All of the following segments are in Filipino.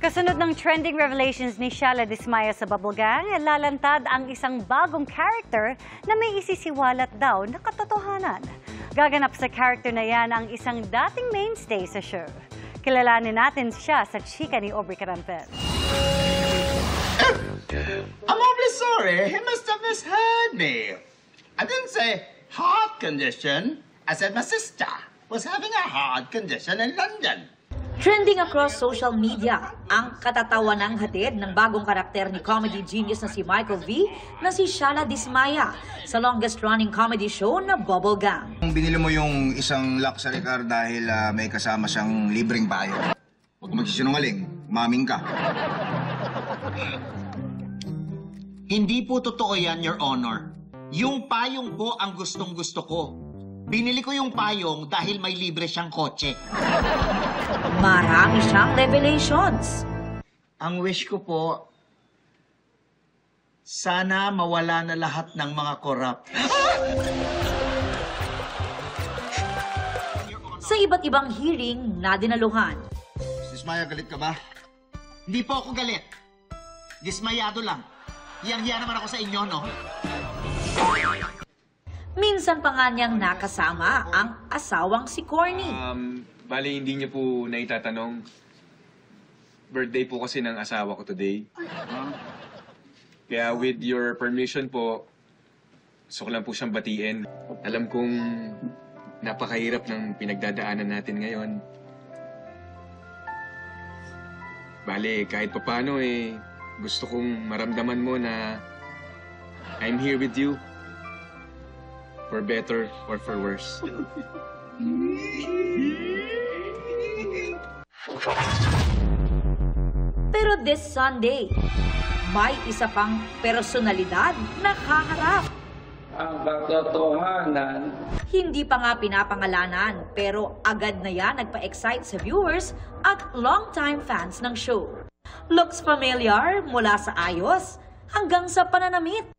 Kasunod ng trending revelations ni Shala Dismaya sa Bubblegang, lalantad ang isang bagong character na may isisiwalat daw na katotohanan. Gaganap sa character na yan ang isang dating mainstay sa show. Kilalanin natin siya sa chika ni Aubrey Carampel. I'm awfully sorry. He must have misheard me. I didn't say heart condition. I said my sister was having a heart condition in London. Trending across social media ang katatawanang hatid ng bagong karakter ni comedy genius na si Michael V na si Shala Dismaya sa longest-running comedy show na Bubblegang. Binili mo yung isang luxury car dahil may kasama siyang libreng payo. Huwag ka magsisinungaling, maming ka. Hindi po totoo yan, Your Honor. Yung payong po ang gustong-gusto ko. Binili ko yung payong dahil may libre siyang kotse. Marami siyang revelations. Ang wish ko po, sana mawala na lahat ng mga korap. Sa iba't ibang hearing na dinaluhan. Sis Maya, galit ka ba? Hindi po ako galit. Dismayado lang. Hiyang-hiya naman ako sa inyo, no? Minsan pa nga niyang nakasama ang asawang si Corny. Bali, hindi niyo po naitatanong. Birthday po kasi ng asawa ko today. Kaya with your permission po, gusto ko lang po siyang batiin. Alam kong napakahirap ng pinagdadaanan natin ngayon. Bali, kahit papano gusto kong maramdaman mo na I'm here with you. For better or for worse. Pero this Sunday, may isa pang personalidad na haharap. Ang katotohanan. Hindi pa nga pinapangalanan pero agad na yan nagpa-excite sa viewers at longtime fans ng show. Looks familiar mula sa ayos hanggang sa pananamit.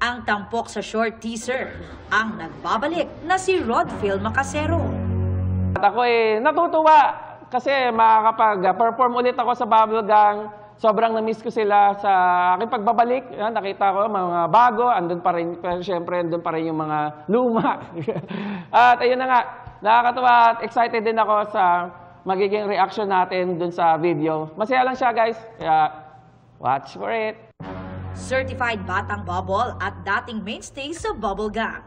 Ang tampok sa short teaser, ang nagbabalik na si Rodfield Macasero. At ako natutuwa kasi makakapag-perform ulit ako sa Bubblegang. Sobrang na-miss ko sila sa aking pagbabalik. Yan, nakita ko mga bago, andun pa rin, pero syempre andun pa rin yung mga luma. At ayun na nga, nakakatuwa at excited din ako sa magiging reaction natin dun sa video. Masaya lang siya guys, kaya watch for it. Certified Batang Bubble at dating mainstay sa Bubblegang.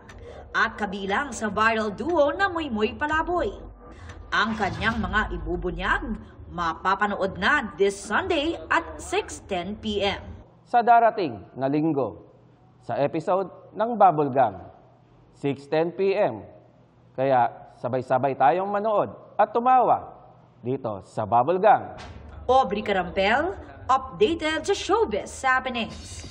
At kabilang sa viral duo na Moymoy Palaboy. Ang kanyang mga ibubunyag, mapapanood na this Sunday at 6:10 p.m. Sa darating na linggo, sa episode ng Bubblegang, 6:10 p.m. Kaya sabay-sabay tayong manood at tumawa dito sa Bubblegang. Aubrey Carampel, updated sa showbiz happenings.